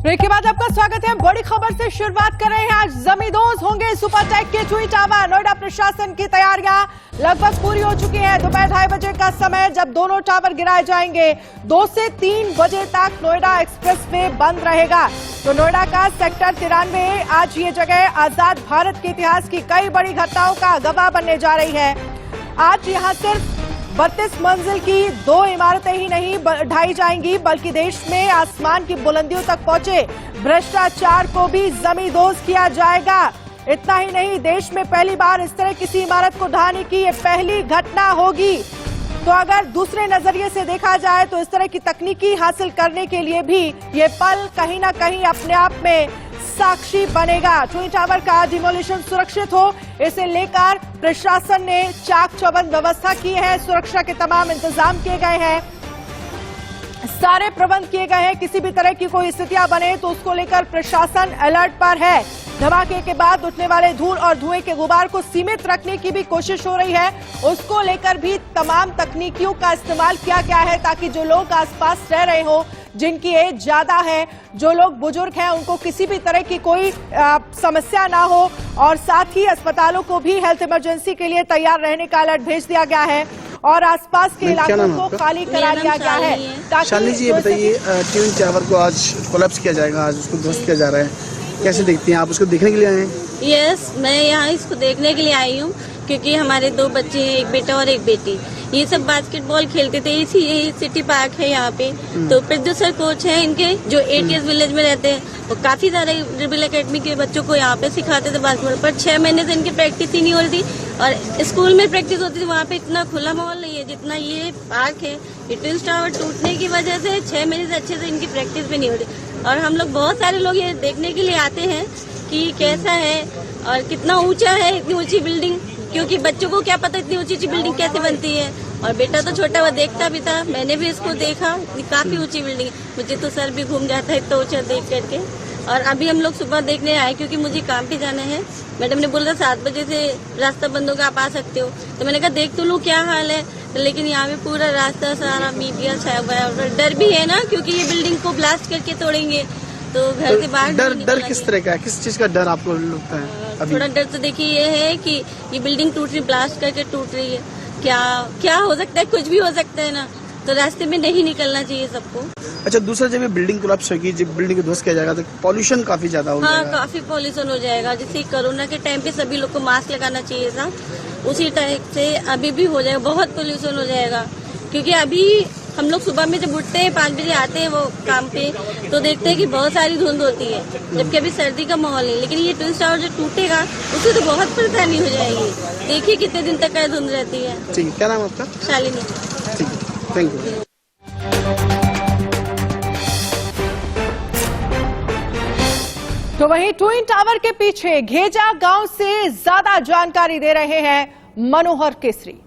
Break के बाद आपका स्वागत है। बड़ी खबर से शुरुआत कर रहे हैं। आज जमींदोज होंगे सुपरटेक के ट्विन टावर। नोएडा प्रशासन की तैयारियां लगभग पूरी हो चुकी है। दोपहर 2:30 बजे का समय जब दोनों टावर गिराए जाएंगे। 2 से 3 बजे तक नोएडा एक्सप्रेसवे बंद रहेगा। तो नोएडा का सेक्टर 93 आज ये जगह आजाद भारत के इतिहास की कई बड़ी घटनाओं का गवाह बनने जा रही है। आज यहाँ सिर्फ 32 मंजिल की 2 इमारतें ही नहीं ढाई जाएंगी, बल्कि देश में आसमान की बुलंदियों तक पहुंचे भ्रष्टाचार को भी जमींदोज किया जाएगा। इतना ही नहीं, देश में पहली बार इस तरह किसी इमारत को ढहाने की ये पहली घटना होगी। तो अगर दूसरे नजरिए से देखा जाए तो इस तरह की तकनीकी हासिल करने के लिए भी ये पल कहीं ना कहीं अपने आप में साक्षी बनेगा। ट्विन टावर का डिमोलिशन सुरक्षित हो, इसे लेकर प्रशासन ने चाक चौबंद व्यवस्था की है। सुरक्षा के तमाम इंतजाम किए गए हैं, सारे प्रबंध किए गए हैं। किसी भी तरह की कोई स्थितियां बने तो उसको लेकर प्रशासन अलर्ट पर है। धमाके के बाद उठने वाले धूल और धुएं के गुबार को सीमित रखने की भी कोशिश हो रही है। उसको लेकर भी तमाम तकनीकियों का इस्तेमाल किया गया है, ताकि जो लोग आसपास रह रहे हो, जिनकी एज ज्यादा है, जो लोग बुजुर्ग हैं, उनको किसी भी तरह की कोई समस्या ना हो। और साथ ही अस्पतालों को भी हेल्थ इमरजेंसी के लिए तैयार रहने का अलर्ट भेज दिया गया है और आसपास के इलाकों को खाली करा दिया गया है। शालिनी जी, ये बताइए, ट्विन टावर को आज कोलैप्स किया जाएगा, आज उसको ध्वस्त किया जा रहा है, कैसे देखती हैं आप? उसको देखने के लिए आए हैं? यस, मैं यहाँ इसको देखने के लिए आई हूँ क्योंकि हमारे 2 बच्चे हैं, एक बेटा और एक बेटी। ये सब बास्केटबॉल खेलते थे, यही सिटी पार्क है यहाँ पे। तो प्रोड्यूसर कोच हैं इनके, जो ATS विलेज में रहते हैं। वो काफी सारे ड्रिबल एकेडमी के बच्चों को यहाँ पे सिखाते थे बास्केटबॉल, पर 6 महीने से इनकी प्रैक्टिस ही नहीं हो रही थी। और स्कूल में प्रैक्टिस होती थी, वहाँ पे इतना खुला माहौल नहीं है जितना ये पार्क है। ये ट्विन टावर टूटने की वजह से 6 महीने से अच्छे से इनकी प्रैक्टिस भी नहीं हो रही। और हम लोग बहुत सारे लोग ये देखने के लिए आते हैं कि कैसा है और कितना ऊंचा है, इतनी ऊंची बिल्डिंग, क्योंकि बच्चों को क्या पता इतनी ऊंची बिल्डिंग कैसे बनती है। और बेटा तो छोटा, वो देखता भी था, मैंने भी इसको देखा, काफी ऊंची बिल्डिंग है। मुझे तो सर भी घूम जाता है इतना ऊंचा देख करके। और अभी हम लोग सुबह देखने आए क्योंकि मुझे काम पे जाना है। मैडम ने बोला 7 बजे से रास्ता बंद होगा, आप आ सकते हो। तो मैंने कहा देख तो लूं क्या हाल है। लेकिन यहाँ पे पूरा रास्ता सारा मीडिया छाया हुआ है और डर भी है ना, क्योंकि ये बिल्डिंग को ब्लास्ट करके तोड़ेंगे तो घर से बाहर डर किस तरह का है? किस चीज का डर आपको लगता है? थोड़ा डर तो देखिए ये है कि ये बिल्डिंग टूट रही, ब्लास्ट करके टूट रही है। क्या हो सकता है, कुछ भी हो सकता है ना। तो रास्ते में नहीं निकलना चाहिए सबको। अच्छा, दूसरा जब ये बिल्डिंग कोलैप्स होगी, जब बिल्डिंग को ध्वस्त किया जाएगा तो पॉल्यूशन काफी ज्यादा हो जाएगा। हाँ, काफी पॉल्यूशन हो जाएगा। जैसे कोरोना के टाइम पे सभी लोग को मास्क लगाना चाहिए था, उसी टाइप से अभी भी हो जाएगा, बहुत पॉल्यूशन हो जाएगा। क्योंकि अभी हम लोग सुबह में जब उठते हैं 5 बजे आते हैं वो काम पे, तो देखते हैं कि बहुत सारी धुंध होती है, जबकि अभी सर्दी का माहौल है। लेकिन ये ट्विन टावर जो टूटेगा उससे तो बहुत परेशानी हो जाएगी। देखिए कितने दिन तक धुंध रहती है। ठीक है, क्या नाम आपका? शालिनी। ठीक है, थैंक यू। तो वहीं ट्विन टावर के पीछे घेजा गांव से ज्यादा जानकारी दे रहे हैं मनोहर केसरी।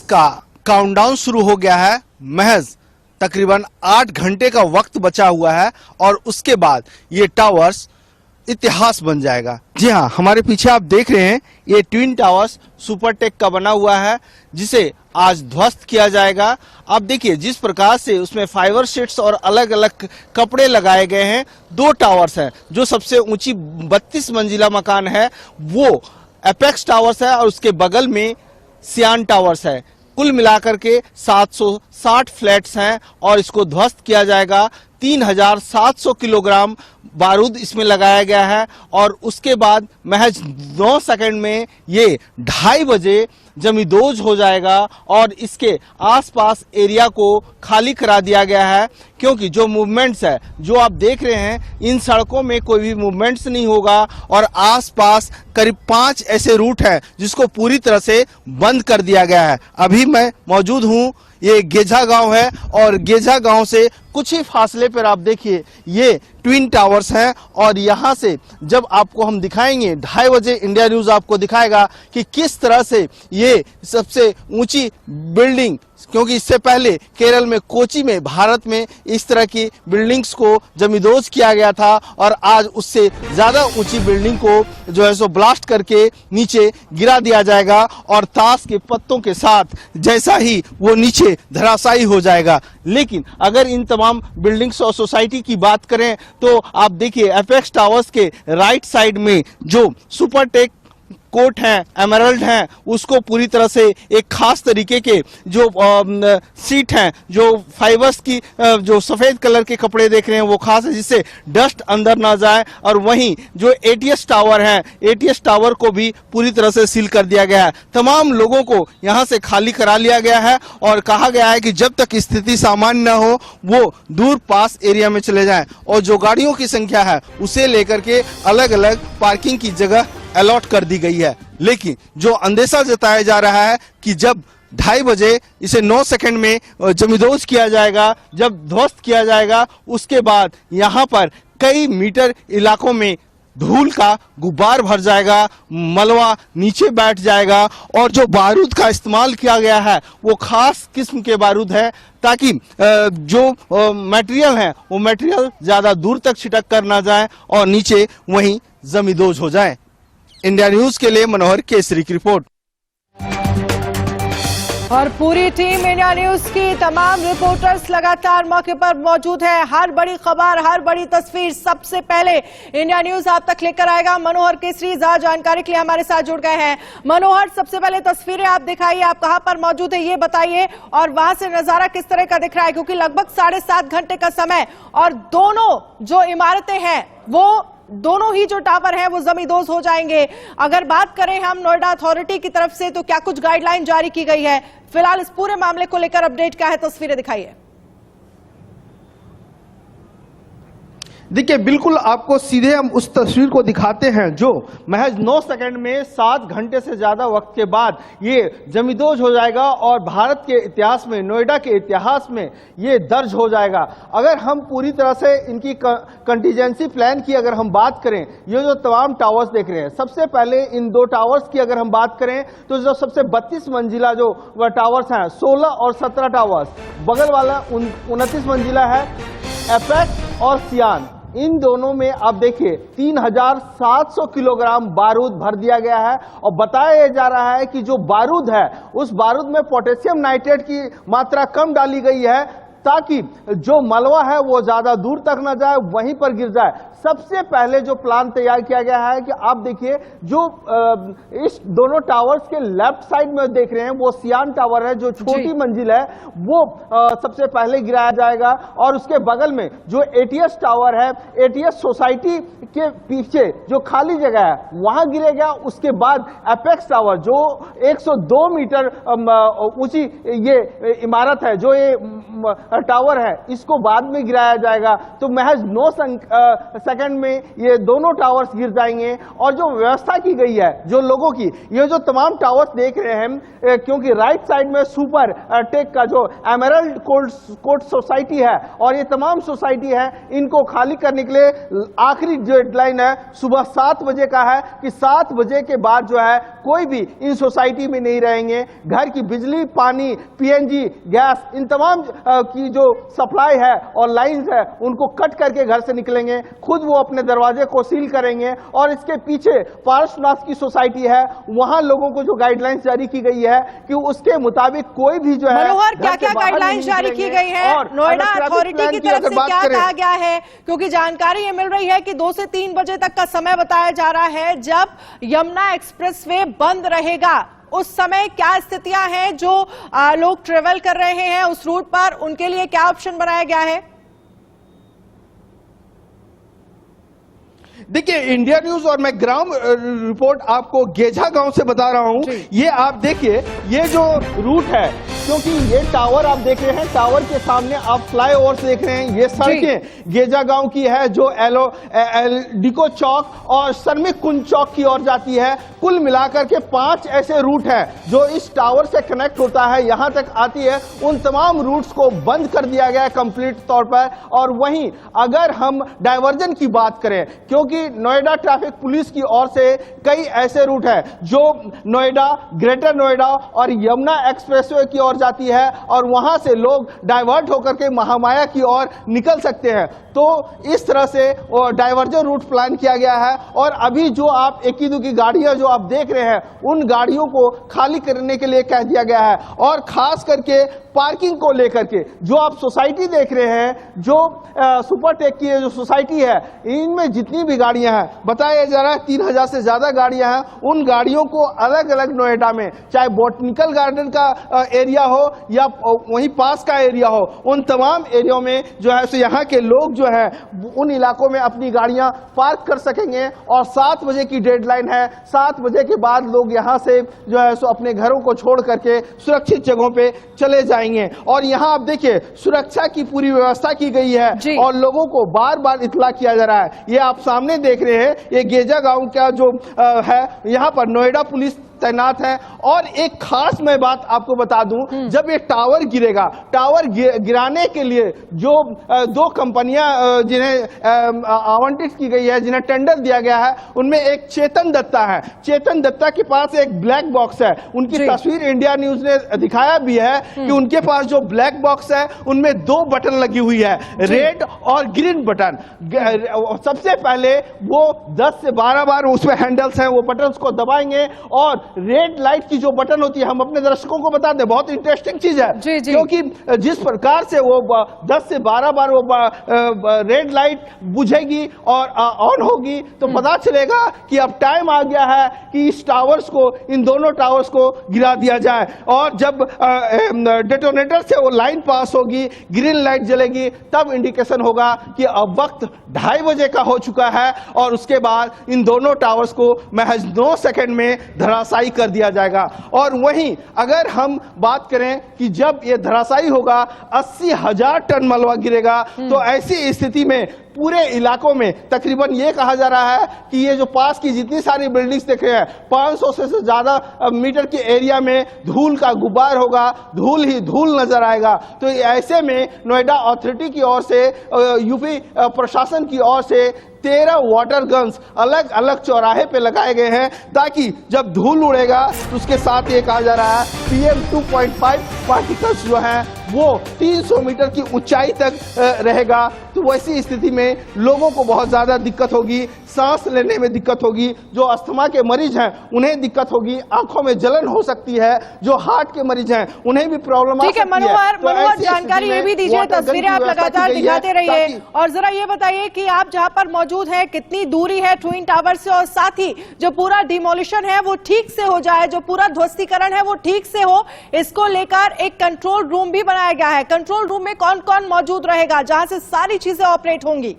का काउंटडाउन शुरू हो गया है। महज तकरीबन 8 घंटे का वक्त बचा हुआ है और उसके बाद ये टावर्स इतिहास बन जाएगा। जी हाँ, हमारे पीछे आप देख रहे हैं ये ट्विन टावर्स सुपरटेक का बना हुआ है, जिसे आज ध्वस्त किया जाएगा। आप देखिए जिस प्रकार से उसमें फाइबर शीट्स और अलग अलग कपड़े लगाए गए हैं। 2 टावर्स हैं, जो सबसे ऊंची 32 मंजिला मकान है वो एपेक्स टावर्स है और उसके बगल में सियान टावर्स है। कुल मिलाकर के 760 फ्लैट्स हैं और इसको ध्वस्त किया जाएगा। 3700 किलोग्राम बारूद इसमें लगाया गया है और उसके बाद महज 9 सेकंड में ये 2:30 बजे जमींदोज हो जाएगा और इसके आसपास एरिया को खाली करा दिया गया है। क्योंकि जो मूवमेंट्स है, जो आप देख रहे हैं, इन सड़कों में कोई भी मूवमेंट्स नहीं होगा और आसपास करीब 5 ऐसे रूट हैं जिसको पूरी तरह से बंद कर दिया गया है। अभी मैं मौजूद हूँ, ये गेजा गांव है और गेजा गांव से कुछ ही फासले पर आप देखिए ये ट्विन टावर्स हैं और यहां से जब आपको हम दिखाएंगे 2:30 बजे इंडिया न्यूज आपको दिखाएगा कि किस तरह से ये सबसे ऊंची बिल्डिंग, क्योंकि इससे पहले केरल में कोची में भारत में इस तरह की बिल्डिंग्स को जमींदोज किया गया था और आज उससे ज्यादा ऊंची बिल्डिंग को जो है सो ब्लास्ट करके नीचे गिरा दिया जाएगा और ताश के पत्तों के साथ जैसा ही वो नीचे धराशायी हो जाएगा। लेकिन अगर इन तमाम बिल्डिंग्स और सोसाइटी की बात करें तो आप देखिए एपेक्स टावर्स के राइट साइड में जो सुपरटेक कोट हैं, एमरल्ड हैं, उसको पूरी तरह से एक खास तरीके के जो सीट हैं, जो फाइबर्स की जो सफेद कलर के कपड़े देख रहे हैं वो खास है जिससे डस्ट अंदर ना जाए। और वहीं जो एटीएस टावर हैं, एटीएस टावर को भी पूरी तरह से सील कर दिया गया है। तमाम लोगों को यहां से खाली करा लिया गया है और कहा गया है कि जब तक स्थिति सामान्य न हो वो दूर पास एरिया में चले जाएं और जो गाड़ियों की संख्या है उसे लेकर के अलग अलग पार्किंग की जगह अलॉट कर दी गई है। लेकिन जो अंदेशा जताया जा रहा है कि जब 2:30 बजे इसे 9 सेकंड में जमींदोज किया जाएगा, जब ध्वस्त किया जाएगा, उसके बाद यहाँ पर कई मीटर इलाकों में धूल का गुब्बार भर जाएगा, मलबा नीचे बैठ जाएगा और जो बारूद का इस्तेमाल किया गया है वो खास किस्म के बारूद है ताकि जो मटेरियल है वो मटेरियल ज्यादा दूर तक छिटक कर ना जाए और नीचे वहीं जमींदोज हो जाए। इंडिया न्यूज के लिए मनोहर केसरी की रिपोर्ट। और पूरी टीम इंडिया न्यूज की तमाम रिपोर्टर्स लगातार मौके पर मौजूद है। हर बड़ी खबर, हर बड़ी तस्वीर सबसे पहले इंडिया न्यूज आप तक लेकर आएगा। मनोहर केसरी ज्यादा जानकारी के लिए हमारे साथ जुड़ गए हैं। मनोहर, सबसे पहले तस्वीरें आप दिखाइए, आप कहां पर मौजूद है ये बताइए और वहां से नजारा किस तरह का दिख रहा है, क्योंकि लगभग 7.5 घंटे का समय और दोनों जो इमारतें हैं वो दोनों ही जो टावर हैं वो जमींदोज हो जाएंगे। अगर बात करें हम नोएडा अथॉरिटी की तरफ से तो क्या कुछ गाइडलाइन जारी की गई है? फिलहाल इस पूरे मामले को लेकर अपडेट क्या है, तस्वीरें दिखाइए। देखिए, बिल्कुल आपको सीधे हम उस तस्वीर को दिखाते हैं जो महज 9 सेकंड में 7 घंटे से ज्यादा वक्त के बाद ये जमींदोज हो जाएगा और भारत के इतिहास में, नोएडा के इतिहास में ये दर्ज हो जाएगा। अगर हम पूरी तरह से इनकी कंटीजेंसी प्लान की अगर हम बात करें, ये जो तमाम टावर्स देख रहे हैं, सबसे पहले इन 2 टावर्स की अगर हम बात करें तो जो सबसे 32 मंजिला जो टावर्स हैं, 16 और 17 टावर्स, बगल वाला 29 मंजिला है एपेक्स और सियान, इन दोनों में आप देखिए 3700 किलोग्राम बारूद भर दिया गया है और बताया जा रहा है कि जो बारूद है उस बारूद में पोटेशियम नाइट्रेट की मात्रा कम डाली गई है ताकि जो मलबा है वो ज्यादा दूर तक न जाए, वहीं पर गिर जाए। सबसे पहले जो प्लान तैयार किया गया है कि आप देखिए जो इस दोनों टावर्स के लेफ्ट साइड में देख रहे हैं वो सियान टावर है, जो छोटी मंजिल है वो सबसे पहले गिराया जाएगा और उसके बगल में जो एटीएस टावर है, एटीएस सोसाइटी के पीछे जो खाली जगह है वहां गिरेगा। उसके बाद एपेक्स टावर जो 102 मीटर ऊंची ये इमारत है, जो ये टावर है, इसको बाद में गिराया जाएगा। तो महज 9 सेकंड में ये दोनों टावर्स गिर जाएंगे। और जो व्यवस्था की गई है जो लोगों की, ये जो तमाम टावर्स देख रहे हैं, क्योंकि राइट साइड में सुपर टेक का जो एमरल्ड कोर्ट सोसाइटी है और ये तमाम सोसाइटी है, इनको खाली करने के लिए आखिरी डेडलाइन है सुबह 7 बजे का है कि 7 बजे के बाद जो है कोई भी इन सोसाइटी में नहीं रहेंगे। घर की बिजली, पानी, पीएनजी, गैस, इन तमाम की जो सप्लाई है और लाइंस है उनको कट करके घर से निकलेंगे, खुद वो अपने दरवाजे को सील करेंगे। और इसके पीछे पार्श्वनाथ की सोसाइटी है, वहां लोगों को जो गाइडलाइंस जारी की गई है कि उसके मुताबिक कोई भी जो है मनोहर, क्या क्या गाइडलाइंस जारी की गई है नोएडा अथॉरिटी की तरफ से, क्या कहा गया है? क्योंकि जानकारी ये मिल रही है कि 2 से 3 बजे तक का समय बताया जा रहा है जब यमुना एक्सप्रेसवे बंद रहेगा। उस समय क्या स्थितियां हैं? जो लोग ट्रेवल कर रहे हैं उस रूट पर, उनके लिए क्या ऑप्शन बनाया गया है? देखिए, इंडिया न्यूज और मैं ग्राउंड रिपोर्ट आपको गेझा गांव से बता रहा हूं। ये आप देखिए, ये जो रूट है क्योंकि ये टावर आप देख रहे हैं, टावर के सामने आप फ्लाईओवर देख रहे हैं। ये सड़कें गेजा गांव की है जो डिको चौक और श्रमिक कुंज चौक की ओर जाती है। कुल मिलाकर के 5 ऐसे रूट हैं जो इस टावर से कनेक्ट होता है, यहां तक आती है। उन तमाम रूट्स को बंद कर दिया गया है कंप्लीट तौर पर। और वहीं अगर हम डायवर्जन की बात करें, क्योंकि नोएडा ट्रैफिक पुलिस की ओर से कई ऐसे रूट हैं जो नोएडा, ग्रेटर नोएडा और यमुना एक्सप्रेसवे की ओर जाती है और वहां से लोग डाइवर्ट होकर के महामाया की ओर निकल सकते हैं। तो इस तरह से डाइवर्जन रूट प्लान किया गया है। और अभी जो आप इक्की दुक्की गाड़ियां जो आप देख रहे हैं, उन गाड़ियों को खाली करने के लिए कह दिया गया है। और खास करके पार्किंग को लेकर के जो आप सोसाइटी देख रहे हैं, जो सुपरटेक की जो सोसाइटी है, इनमें जितनी भी गाड़ियां हैं, बताया जा रहा है 3000 से ज्यादा गाड़ियां हैं। उन गाड़ियों को अलग अलग नोएडा में, चाहे बॉटनिकल गार्डन का एरिया हो या वहीं पास का एरिया हो, उन तमाम एरिया में जो है सो यहाँ के लोग जो है उन इलाकों में अपनी गाड़ियां पार्क कर सकेंगे। और 7 बजे की डेडलाइन है, 7 बजे के बाद लोग यहाँ से जो है सो अपने घरों को छोड़ करके सुरक्षित जगहों पे चले जाएंगे। और यहाँ आप देखिए सुरक्षा की पूरी व्यवस्था की गई है और लोगों को बार बार इत्तला किया जा रहा है। ये आप सामने देख रहे हैं, ये गेजा गांव का जो है, यहाँ पर नोएडा पुलिस तैनात है। और एक खास मैं बात आपको बता दूं, जब ये टावर गिरेगा, टावर गिराने के लिए जो 2 कंपनियां जिन्हें आवंटित की गई है, जिन्हें टेंडर दिया गया है, उनमें एक चेतन दत्ता है। चेतन दत्ता के पास एक ब्लैक बॉक्स है। उनकी तस्वीर इंडिया न्यूज ने दिखाया भी है कि उनके पास जो ब्लैक बॉक्स है उनमें 2 बटन लगी हुई है, रेड और ग्रीन बटन। सबसे पहले वो 10 से 12 बार उसमें हैंडल्स हैं, वो बटन को दबाएंगे। और रेड लाइट की जो बटन होती है, हम अपने दर्शकों को बता दें, बहुत इंटरेस्टिंग चीज है, क्योंकि जिस प्रकार से वो 10 से 12 बार वो रेड लाइट बुझेगी और ऑन होगी, तो पता चलेगा कि अब टाइम आ गया है कि इस टावर्स को, इन दोनों टावर्स को गिरा दिया जाए। और जब डेटोनेटर से वो लाइन पास होगी, ग्रीन लाइट जलेगी, तब इंडिकेशन होगा कि अब वक्त 2:30 बजे का हो चुका है। और उसके बाद इन दोनों टावर्स को महज 9 सेकंड में धराशायी कर दिया जाएगा। और वहीं अगर हम बात करें कि जब ये धराशायी होगा, 80,000 टन मलबा गिरेगा, तो ऐसी स्थिति में पूरे इलाकों में तकरीबन ये कहा जा रहा है कि ये जो पास की जितनी सारी बिल्डिंग्स देख रहे हैं, 500 से ज्यादा मीटर के एरिया में धूल का गुब्बार होगा, धूल ही धूल नजर आएगा। तो ऐसे में नोएडा अथॉरिटी की ओर से, यूपी प्रशासन की ओर से 13 वाटर गन्स अलग अलग चौराहे पे लगाए गए हैं, ताकि जब धूल उड़ेगा तो उसके साथ ये कहा जा रहा है PM 2.5 पार्टिकल्स जो हैं वो 300 मीटर की ऊंचाई तक रहेगा। तो वैसी स्थिति में लोगों को बहुत ज्यादा दिक्कत होगी, सांस लेने में दिक्कत होगी। जो अस्थमा के मरीज हैं उन्हें दिक्कत होगी, आंखों में जलन हो सकती है। जो हार्ट के मरीज हैं उन्हें भी प्रॉब्लम आ सकती है। मनोहर जानकारी ये भी दीजिए, तस्वीरें आप लगातार दिखाते रहिए। और जरा ये बताइए कि आप जहां पर मौजूद हैं कितनी दूरी है ट्विन टावर से, और साथ ही जो पूरा डिमोलिशन है वो ठीक से हो जाए, जो पूरा ध्वस्तीकरण है वो ठीक से हो, इसको लेकर एक कंट्रोल रूम भी बनाया गया है। कंट्रोल रूम में कौन कौन मौजूद रहेगा जहां से सारी चीजें ऑपरेट होंगी?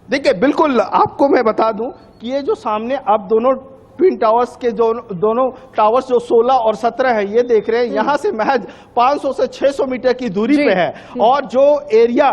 देखिए, बिल्कुल आपको मैं बता दूं कि ये जो सामने आप दोनों ट्विन टावर्स के जो दोनों टावर्स जो 16 और 17 है, ये देख रहे हैं, यहां से महज 500 से 600 मीटर की दूरी पे है। और जो एरिया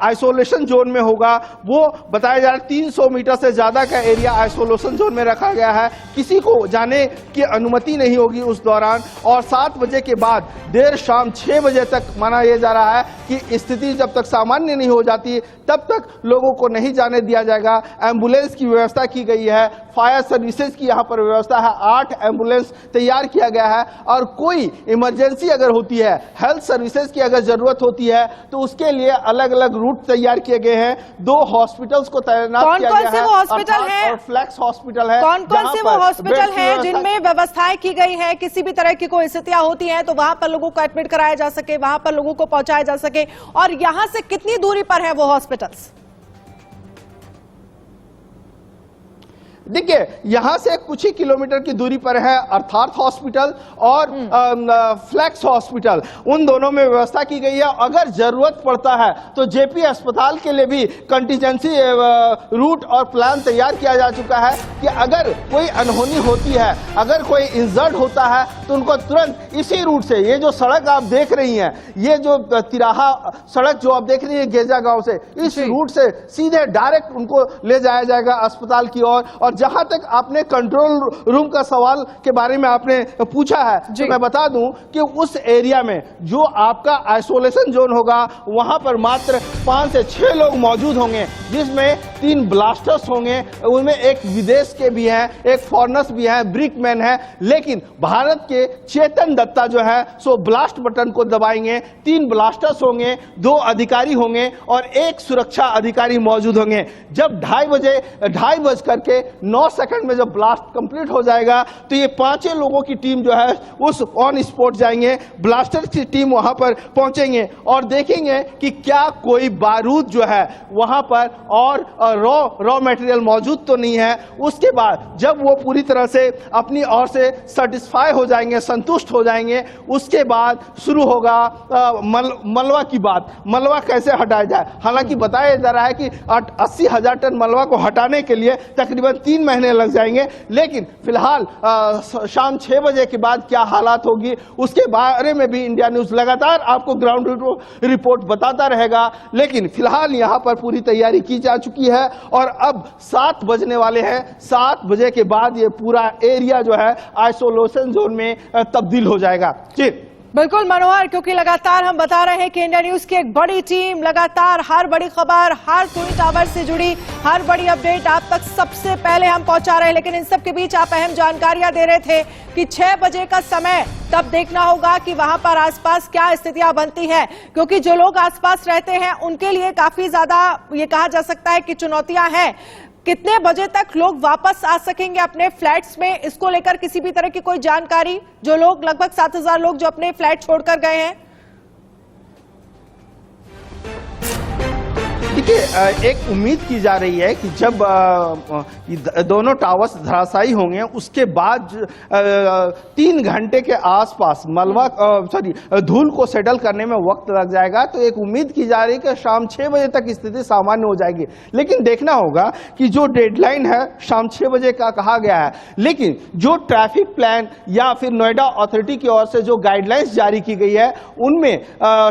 आइसोलेशन जोन में होगा वो बताया जा रहा है 300 मीटर से ज्यादा का एरिया आइसोलेशन जोन में रखा गया है। किसी को जाने की अनुमति नहीं होगी उस दौरान। और 7 बजे के बाद देर शाम 6 बजे तक माना यह जा रहा है कि स्थिति जब तक सामान्य नहीं हो जाती तब तक लोगों को नहीं जाने दिया जाएगा। एम्बुलेंस की व्यवस्था की गई है, फायर सर्विसेज की यहाँ पर व्यवस्था है, 8 एम्बुलेंस तैयार किया गया है। और कोई इमरजेंसी अगर होती है, हेल्थ सर्विसेज की अगर जरूरत होती है, तो उसके लिए अलग अलग रूट तैयार किए गए हैं। 2 हॉस्पिटल्स को तैनात किया गया है। कौन से वो हॉस्पिटल है? और फ्लैक्स हॉस्पिटल है। कौन से वो हॉस्पिटल है जिनमें व्यवस्थाएं की गई है, किसी भी तरह की कोई स्थितियां होती हैं तो वहां पर लोगों को एडमिट कराया जा सके, वहां पर लोगों को पहुंचाया जा सके? और यहां से कितनी दूरी पर है वो हॉस्पिटल्स? देखिए यहां से कुछ ही किलोमीटर की दूरी पर है अर्थार्थ हॉस्पिटल और फ्लैक्स हॉस्पिटल, उन दोनों में व्यवस्था की गई है। अगर जरूरत पड़ता है तो जेपी अस्पताल के लिए भी कंटीजेंसी रूट और प्लान तैयार किया जा चुका है कि अगर कोई अनहोनी होती है, अगर कोई इंजर्ड होता है तो उनको तुरंत इसी रूट से, ये जो सड़क आप देख रही हैं, ये जो तिराहा सड़क जो आप देख रही है गेजा गांव से, इस रूट से सीधे डायरेक्ट उनको ले जाया जाएगा अस्पताल की ओर। और जहां तक आपने कंट्रोल रूम का सवाल के बारे में आपने पूछा है, तो मैं बता दूं कि उस एरिया में जो आपका आइसोलेशन जोन होगा वहां पर मात्र 5 से 6 लोग मौजूद होंगे, जिसमें 3 ब्लास्टर्स होंगे, उनमें एक विदेश के भी हैं, एक फॉरेनर्स भी हैं, ब्रिकमैन है। लेकिन भारत के चेतन दत्ता जो है सो ब्लास्ट बटन को दबाएंगे, 3 ब्लास्टर्स होंगे, 2 अधिकारी होंगे और 1 सुरक्षा अधिकारी मौजूद होंगे। जब 2:30 में जब ब्लास्ट कंप्लीट हो जाएगा तो ये 5 लोगों की टीम जो है उस ऑन स्पॉट जाएंगे, ब्लास्टर की टीम वहां पर पहुंचेंगे और देखेंगे कि क्या कोई बारूद जो है वहां पर और रॉ मटेरियल मौजूद तो नहीं है। उसके बाद जब वो पूरी तरह से अपनी ओर से सेटिस्फाई हो जाएंगे, संतुष्ट हो जाएंगे, उसके बाद शुरू होगा मलबा की बात। मलबा कैसे हटाया जाए, हालांकि बताया जा रहा है कि 80,000 टन मलबा को हटाने के लिए तकरीबन 3 महीने लग जाएंगे। लेकिन फिलहाल शाम 6 बजे के बाद क्या हालात होगी उसके बारे में भी इंडिया न्यूज लगातार आपको ग्राउंड रिपोर्ट बताता रहेगा। लेकिन फिलहाल यहाँ पर पूरी तैयारी की जा चुकी है और अब 7 बजने वाले हैं। 7 बजे के बाद ये पूरा एरिया जो है आइसोलेशन जोन में तब्दील हो जाएगा। जी बिल्कुल मनोहर, क्योंकि लगातार हम बता रहे हैं कि इंडिया न्यूज की एक बड़ी टीम लगातार हर बड़ी खबर, हर ट्विन टावर से जुड़ी हर बड़ी अपडेट आप तक सबसे पहले हम पहुंचा रहे हैं। लेकिन इन सब के बीच आप अहम जानकारियां दे रहे थे कि 6 बजे का समय, तब देखना होगा कि वहां पर आसपास क्या स्थितियां बनती है, क्योंकि जो लोग आसपास रहते हैं उनके लिए काफी ज्यादा ये कहा जा सकता है कि चुनौतियां हैं। कितने बजे तक लोग वापस आ सकेंगे अपने फ्लैट्स में, इसको लेकर किसी भी तरह की कोई जानकारी? जो लोग लगभग 7,000 लोग जो अपने फ्लैट छोड़कर गए हैं। देखिए एक उम्मीद की जा रही है कि जब दोनों टावर्स धराशायी होंगे उसके बाद 3 घंटे के आसपास धूल को सेटल करने में वक्त लग जाएगा। तो एक उम्मीद की जा रही है कि शाम 6 बजे तक स्थिति सामान्य हो जाएगी। लेकिन देखना होगा कि जो डेडलाइन है शाम 6 बजे का कहा गया है, लेकिन जो ट्रैफिक प्लान या फिर नोएडा अथॉरिटी की ओर से जो गाइडलाइंस जारी की गई है उनमें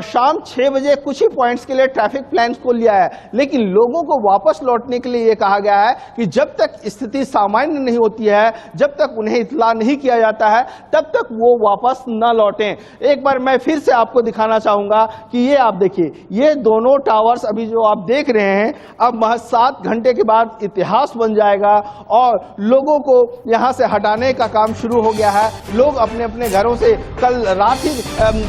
शाम 6 बजे कुछ ही पॉइंट्स के लिए ट्रैफिक प्लान को लिया है। लेकिन लोगों को वापस लौटने के लिए यह कहा गया है कि जब तक स्थिति सामान्य नहीं होती है, जब तक उन्हें इत्तला नहीं किया जाता है, तब तक वो वापस न लौटें। एक बार मैं फिर से आपको दिखाना चाहूंगा कि ये आप देखिए, ये दोनों टावर्स अभी जो आप देख रहे हैं, अब महज 7 घंटे के बाद इतिहास बन जाएगा और लोगों को यहां से हटाने का काम शुरू हो गया है। लोग अपने अपने घरों से कल रात ही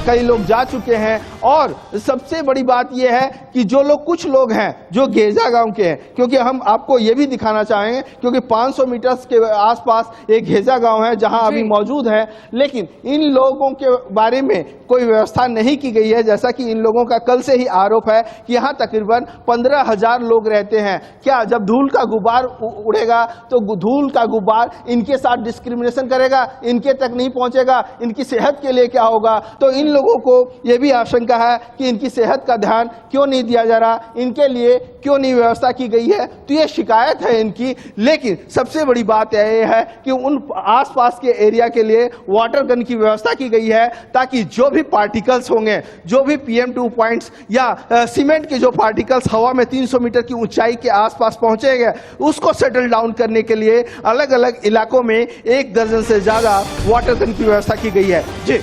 कई लोग जा चुके हैं। और सबसे बड़ी बात यह है कि जो लोग, कुछ लोग हैं जो गेजा गांव के हैं, क्योंकि हम आपको यह भी दिखाना चाहेंगे क्योंकि 500 मीटर के आसपास एक गेजा गांव है जहां अभी मौजूद है, लेकिन इन लोगों के बारे में कोई व्यवस्था नहीं की गई है। जैसा कि इन लोगों का कल से ही आरोप है कि यहां तकरीबन 15,000 लोग रहते हैं। क्या जब धूल का गुब्बार उड़ेगा तो धूल का गुब्बार इनके साथ डिस्क्रिमिनेशन करेगा, इनके तक नहीं पहुंचेगा, इनकी सेहत के लिए क्या होगा? तो इन लोगों को यह भी आशंका है कि इनकी सेहत का ध्यान क्यों नहीं दिया जा रहा, इनके लिए क्यों नहीं व्यवस्था की गई है। तो ये शिकायत है इनकी। लेकिन सबसे बड़ी बात यह है कि उन आसपास के एरिया के लिए वाटर गन की व्यवस्था की गई है, ताकि जो भी पार्टिकल्स होंगे, जो भी PM2 पॉइंट्स या सीमेंट के जो पार्टिकल्स हवा में 300 मीटर की ऊंचाई के आसपास पहुंचेंगे, उसको सेटल डाउन करने के लिए अलग अलग इलाकों में 1 दर्जन से ज्यादा वाटर गन की व्यवस्था की गई है। जी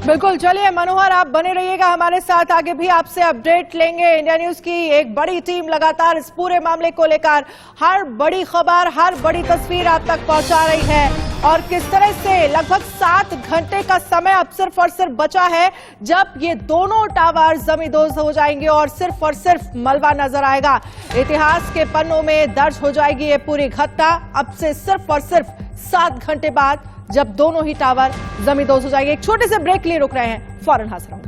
बिल्कुल, चलिए मनोहर आप बने रहिएगा हमारे साथ, आगे भी आपसे अपडेट लेंगे। इंडिया न्यूज की एक बड़ी टीम लगातार इस पूरे मामले को लेकर हर बड़ी खबर, हर बड़ी तस्वीर आप तक पहुंचा रही है। और किस तरह से लगभग 7 घंटे का समय अब सिर्फ और सिर्फ बचा है जब ये दोनों टावर जमींदोज हो जाएंगे और सिर्फ मलबा नजर आएगा। इतिहास के पन्नों में दर्ज हो जाएगी ये पूरी घटना अब से सिर्फ और सिर्फ 7 घंटे बाद, जब दोनों ही टावर जमींदोज हो जाएंगे। एक छोटे से ब्रेक के लिए रुक रहे हैं, फौरन हाजिर होंगे।